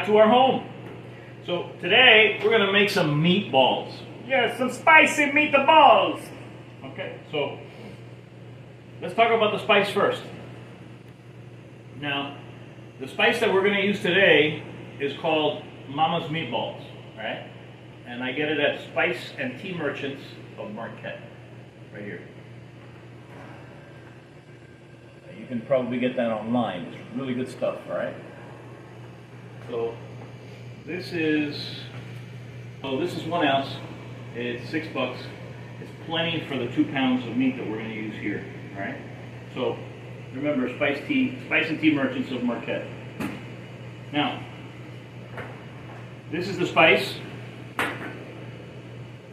back to our home. So today we're gonna make some meatballs. Yeah, some spicy meatballs. Okay, so let's talk about the spice first. Now, the spice that we're gonna use today is called Mama's Meatballs, right? And I get it at Spice and Tea Merchants of Marquette, right here. You can probably get that online. It's really good stuff, all right? So this is 1 ounce. It's $6. It's plenty for the 2 pounds of meat that we're going to use here, all right? So remember, Spice and Tea Merchants of Marquette. Now, this is the spice.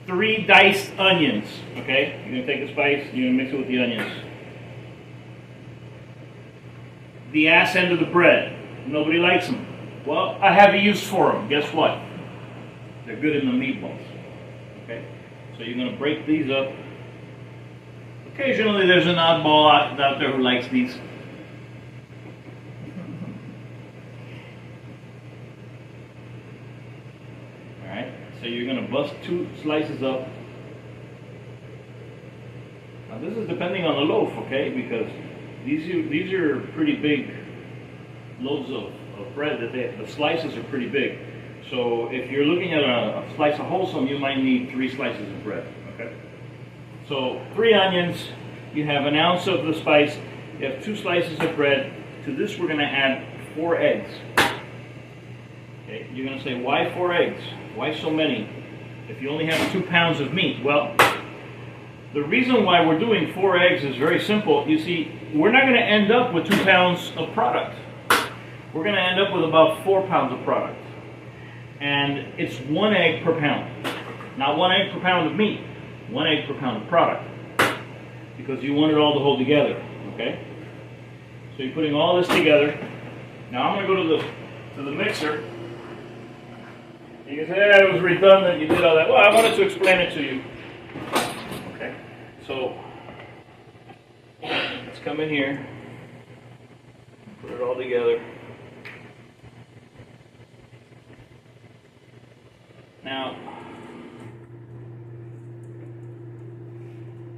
3 diced onions, okay? You're going to take the spice, you're going to mix it with the onions. The ass end of the bread. Nobody likes them. Well, I have a use for them. Guess what? They're good in the meatballs. Okay? So you're going to break these up. Occasionally there's an oddball out there who likes these. Alright? So you're going to bust 2 slices up. Now this is depending on the loaf, okay? Because these are pretty big loaves of bread. The slices are pretty big. So if you're looking at a slice of wholesome, you might need 3 slices of bread. Okay. So 3 onions. You have 1 ounce of the spice. You have 2 slices of bread. To this, we're going to add 4 eggs. Okay. You're going to say, why 4 eggs? Why so many? If you only have 2 pounds of meat, well, the reason why we're doing 4 eggs is very simple. You see, we're not going to end up with 2 pounds of product. We're going to end up with about 4 pounds of product. And it's 1 egg per pound. Not 1 egg per pound of meat, 1 egg per pound of product. Because you want it all to hold together, okay? So you're putting all this together. Now I'm going to go to the mixer. You can say, it was redundant, you did all that. Well, I wanted to explain it to you. Okay, so let's come in here, put it all together. Now,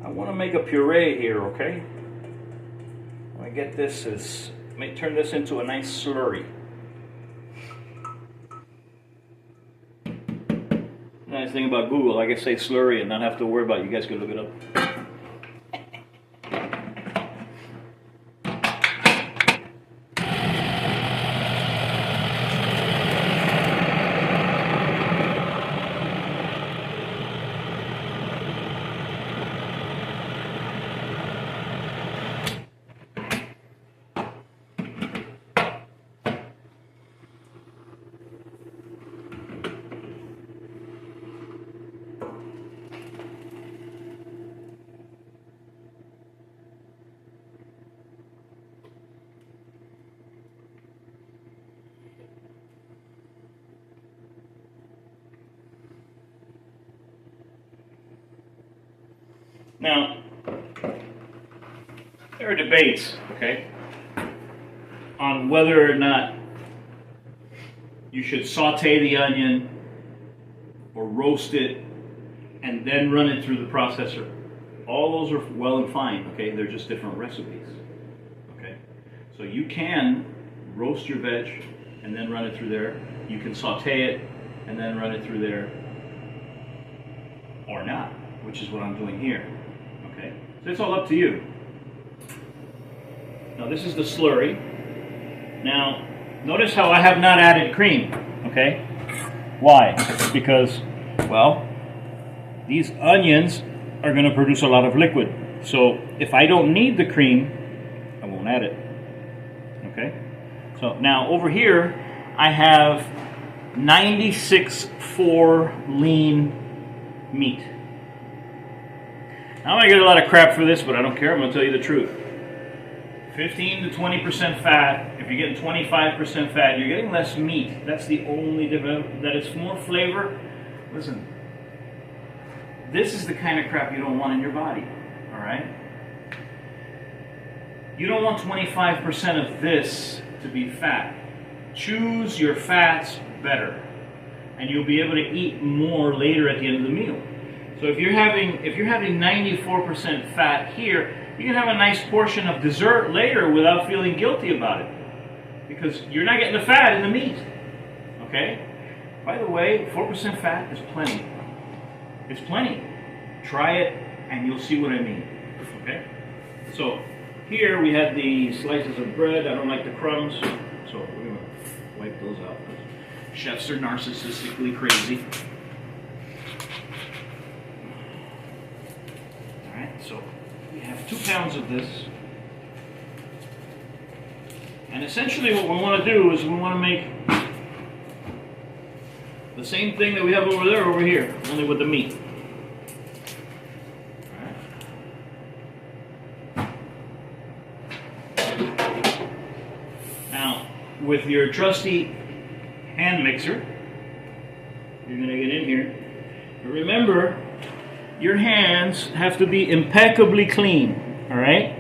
I want to make a puree here, okay? I'm going to get this, turn this into a nice slurry. Nice thing about Google, I can say slurry and not have to worry about it. You guys can look it up. Now, there are debates, okay, on whether or not you should saute the onion or roast it and then run it through the processor. All those are well and fine, okay? They're just different recipes, okay? So you can roast your veg and then run it through there. You can saute it and then run it through there, or not, which is what I'm doing here. Okay, so it's all up to you. Now this is the slurry. Now, notice how I have not added cream, okay? Why? Because, well, these onions are going to produce a lot of liquid. So if I don't need the cream, I won't add it. Okay? So now over here, I have 96.4 lean meat. Now, I'm going to get a lot of crap for this, but I don't care. I'm going to tell you the truth. 15 to 20% fat. If you're getting 25% fat, you're getting less meat. That's the only difference. That it's more flavor. Listen, this is the kind of crap you don't want in your body. All right? You don't want 25% of this to be fat. choose your fats better, and you'll be able to eat more later at the end of the meal. So if you're having 94% fat here, you can have a nice portion of dessert later without feeling guilty about it, because you're not getting the fat in the meat. Okay? By the way, 4% fat is plenty. It's plenty. Try it and you'll see what I mean. Okay? So here we had the slices of bread. I don't like the crumbs, so we're going to wipe those out. Chefs are narcissistically crazy. Alright, so we have 2 pounds of this. And essentially what we want to do is we want to make the same thing that we have over there, over here, only with the meat. Now, with your trusty hand mixer, you're going to get in here. But remember, your hands have to be impeccably clean, all right?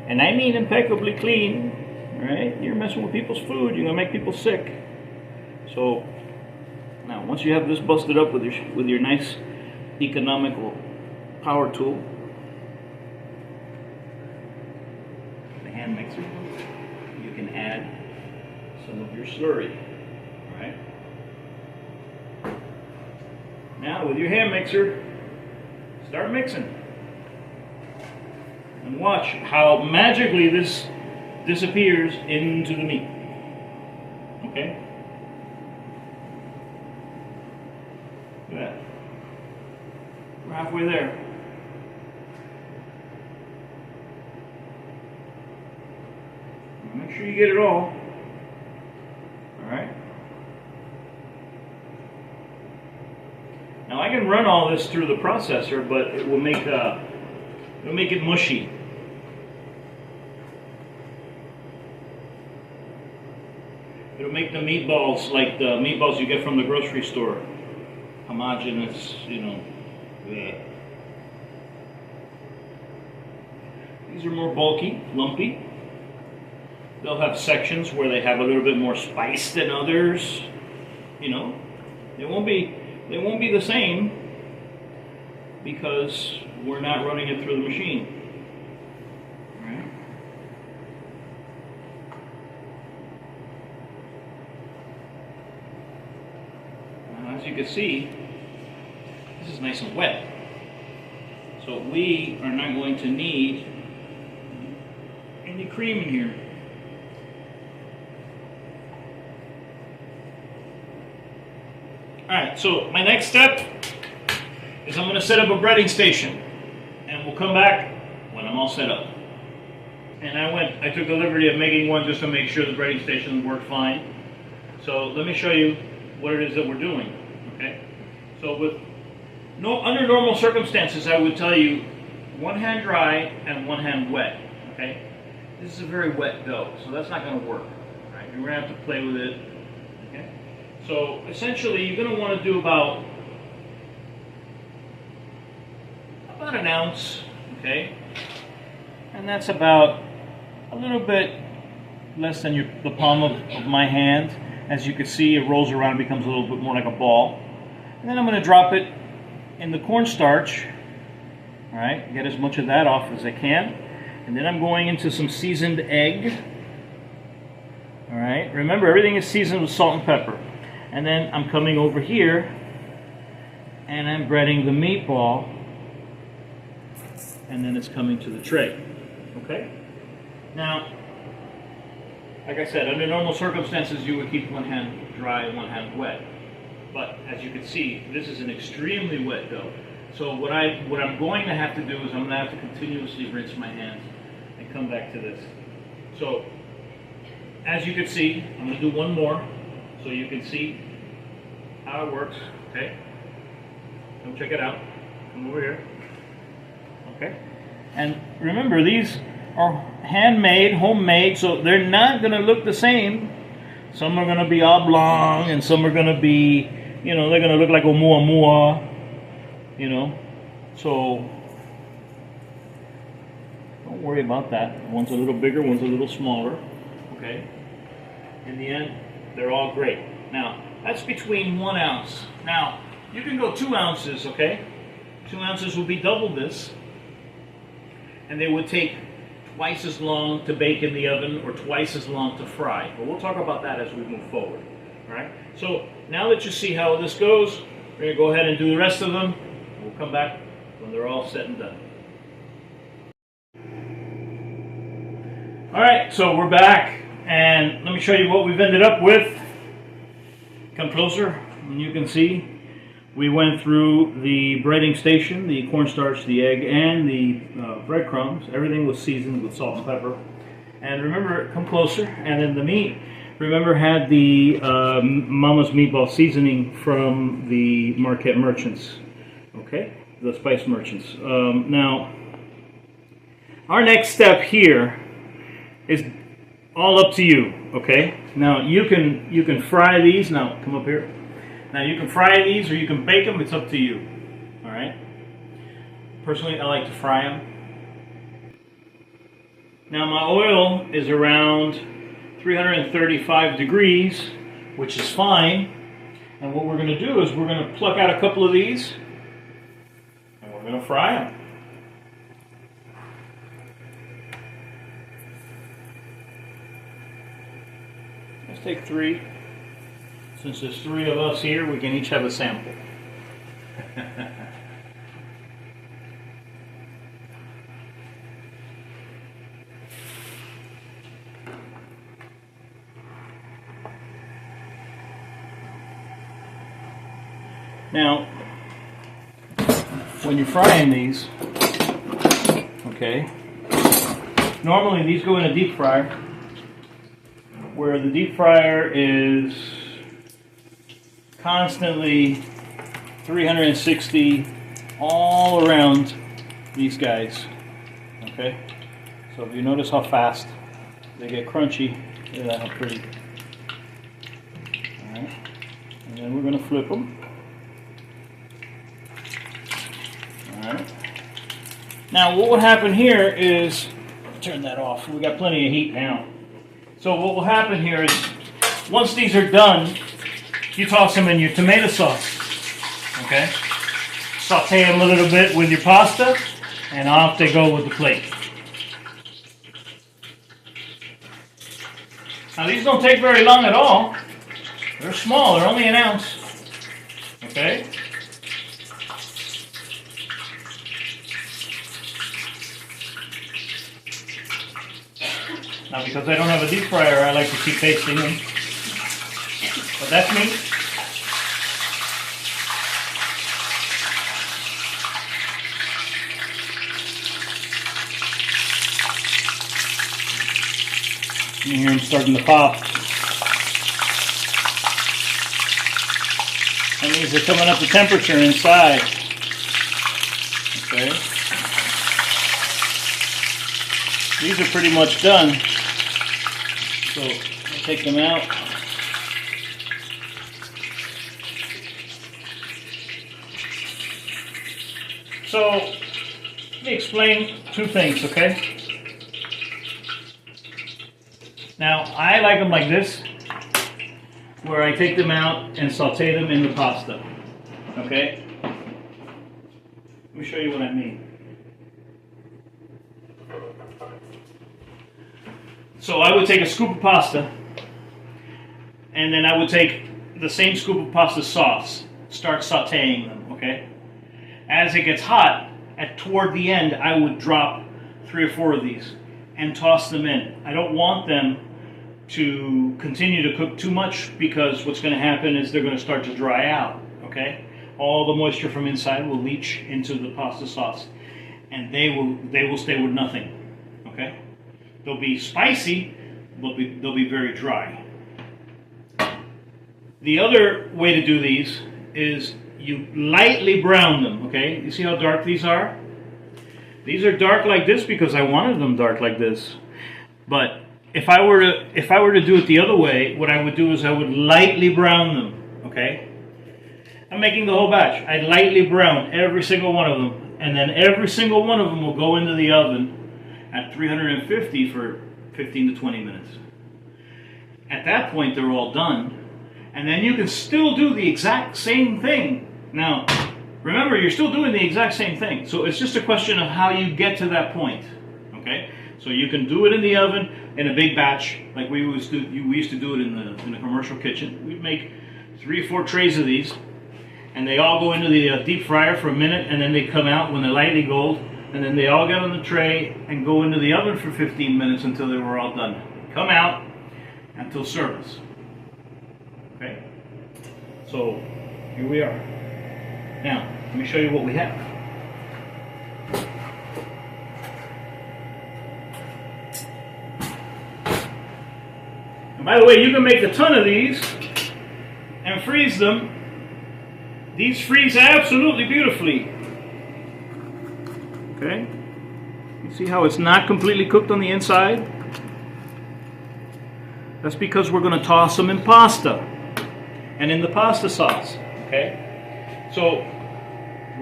And I mean impeccably clean, all right? You're messing with people's food, you're going to make people sick. So, now, once you have this busted up with your nice economical power tool, the hand mixer, you can add some of your slurry. All right. Now, with your hand mixer, start mixing, and watch how magically this disappears into the meat. Okay. Look at that. We're halfway there. Make sure you get it all. Alright. Now I can run all this through the processor, but it will make it mushy. It'll make the meatballs like the meatballs you get from the grocery store. Homogeneous, you know. Yeah. These are more bulky, lumpy. They'll have sections where they have a little bit more spice than others. You know, they won't be the same because we're not running it through the machine. All right. Now, as you can see, this is nice and wet. So we are not going to need any cream in here. Alright, so my next step is I'm going to set up a breading station, and we'll come back when I'm all set up. And I took the liberty of making one just to make sure the breading station worked fine. So let me show you what it is that we're doing. Okay? So under normal circumstances, I would tell you one hand dry and one hand wet. Okay? This is a very wet dough, so that's not going to work. Right? You're going to have to play with it. Okay? So essentially, you're going to want to do about an ounce, okay? And that's about a little bit less than the palm of my hand. As you can see, it rolls around, becomes a little bit more like a ball. And then I'm going to drop it in the cornstarch. All right, get as much of that off as I can. And then I'm going into some seasoned egg. All right, remember everything is seasoned with salt and pepper. And then I'm coming over here and I'm breading the meatball, and then it's coming to the tray. Okay? Now, like I said, under normal circumstances you would keep one hand dry and one hand wet. But as you can see, this is an extremely wet dough. So what I'm going to have to do is I'm going to have to continuously rinse my hands and come back to this. So as you can see, I'm going to do one more so you can see how it works. Okay? Come check it out. Come over here. Okay? And remember, these are handmade, homemade, so they're not going to look the same. Some are going to be oblong, and some are going to be, they're going to look like oumuamua, So, don't worry about that. One's a little bigger, one's a little smaller. Okay? In the end, They're all great. Now, that's between 1 ounce. Now, you can go 2 ounces, okay? 2 ounces would be double this. And they would take twice as long to bake in the oven or twice as long to fry. But we'll talk about that as we move forward. All right? So now that you see how this goes, we're going to go ahead and do the rest of them. We'll come back when they're all set and done. All right, so we're back. And let me show you what we've ended up with. Come closer, and you can see we went through the breading station, the cornstarch, the egg, and the breadcrumbs. Everything was seasoned with salt and pepper. And remember, come closer, and then the meat, remember, had the Mama's Meatball seasoning from the Marquette merchants, okay? The spice merchants. Now, our next step here is all up to you, okay? Now, you can fry these. Now, come up here. Now you can fry these or you can bake them, it's up to you. Alright? Personally, I like to fry them. Now my oil is around 335 degrees, which is fine. And what we're going to do is we're going to pluck out a couple of these and we're going to fry them. Let's take 3. Since there's 3 of us here, we can each have a sample. Now, when you're frying these, okay, normally these go in a deep fryer, where the deep fryer is constantly 360 all around these guys. Okay, so if you notice how fast they get crunchy, look at that, how pretty. All right, and then we're going to flip them. All right. Now, what will happen here is turn that off. We got plenty of heat now. So what will happen here is once these are done, you toss them in your tomato sauce, okay? Saute them a little bit with your pasta, and off they go with the plate. Now these don't take very long at all. They're small, they're only 1 ounce, okay? Now because I don't have a deep fryer, I like to keep basting them. But that's me. You hear them starting to pop. That means they're coming up to temperature inside. Okay. These are pretty much done. So I'll take them out. So let me explain 2 things, okay? Now, I like them like this, where I take them out and saute them in the pasta, okay? Let me show you what I mean. So I would take a scoop of pasta, and then I would take the same scoop of pasta sauce, start sauteing them, okay? As it gets hot, toward the end, I would drop 3 or 4 of these and toss them in. I don't want them to continue to cook too much because what's going to happen is they're going to start to dry out, okay? All the moisture from inside will leach into the pasta sauce, and they will stay with nothing, okay? They'll be spicy, but they'll be very dry. The other way to do these is you lightly brown them, okay? You see how dark these are? These are dark like this because I wanted them dark like this. But if I were to do it the other way, what I would do is I would lightly brown them, okay? I'm making the whole batch. I lightly brown every single one of them, and then every single one of them will go into the oven at 350 for 15 to 20 minutes. At that point, they're all done. And then you can still do the exact same thing. Now, remember, you're still doing the exact same thing. So it's just a question of how you get to that point. Okay? So you can do it in the oven in a big batch, like we used to do it in the commercial kitchen. We'd make 3 or 4 trays of these, and they all go into the deep fryer for a minute, and then they come out when they're lightly gold, and then they all get on the tray and go into the oven for 15 minutes until they were all done. Come out until service. Okay? So here we are. Now, let me show you what we have. And by the way, you can make a ton of these and freeze them. These freeze absolutely beautifully. Okay? You see how it's not completely cooked on the inside? That's because we're going to toss them in pasta and in the pasta sauce. Okay? So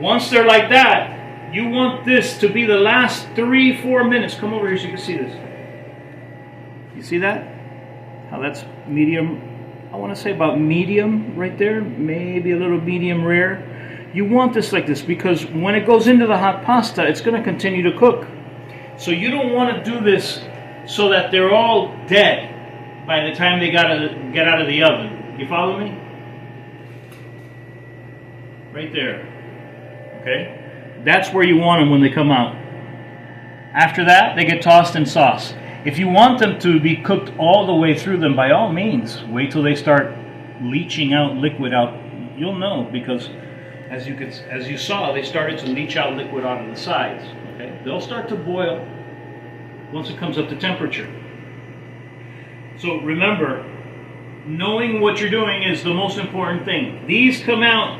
once they're like that, you want this to be the last 3-4 minutes. Come over here so you can see this. You see that? How that's medium, I want to say about medium right there, maybe a little medium rare. You want this like this because when it goes into the hot pasta, it's going to continue to cook. So you don't want to do this so that they're all dead by the time they get out of the oven. You follow me? Right there. Okay? That's where you want them when they come out. After that, they get tossed in sauce. If you want them to be cooked all the way through them, by all means, wait till they start leaching out liquid out. You'll know because as you saw, they started to leach out liquid out of the sides. Okay? They'll start to boil once it comes up to temperature. So remember, knowing what you're doing is the most important thing. These come out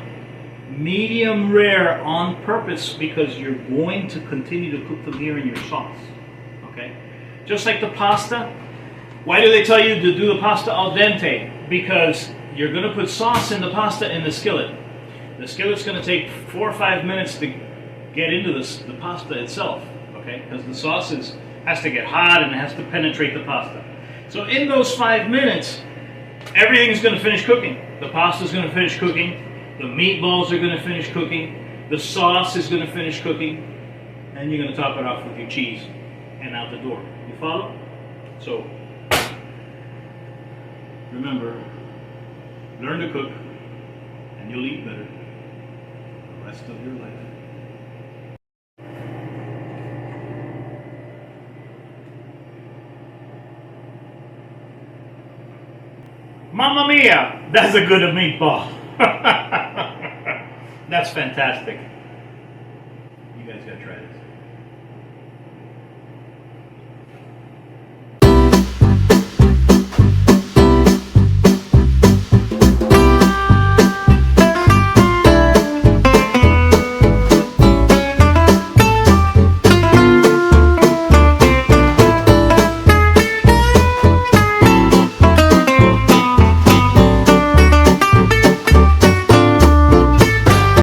medium rare on purpose because you're going to continue to cook them here in your sauce. Okay? Just like the pasta. Why do they tell you to do the pasta al dente? Because you're going to put sauce in the pasta in the skillet. The skillet's going to take 4 or 5 minutes to get into the pasta itself. Okay? Because the sauce has to get hot and it has to penetrate the pasta. So in those 5 minutes, everything's going to finish cooking. The pasta's going to finish cooking. The meatballs are going to finish cooking. The sauce is going to finish cooking. And you're going to top it off with your cheese and out the door. You follow? So, remember, learn to cook and you'll eat better the rest of your life. Mamma mia! That's a good meatball. That's fantastic. You guys gotta try this.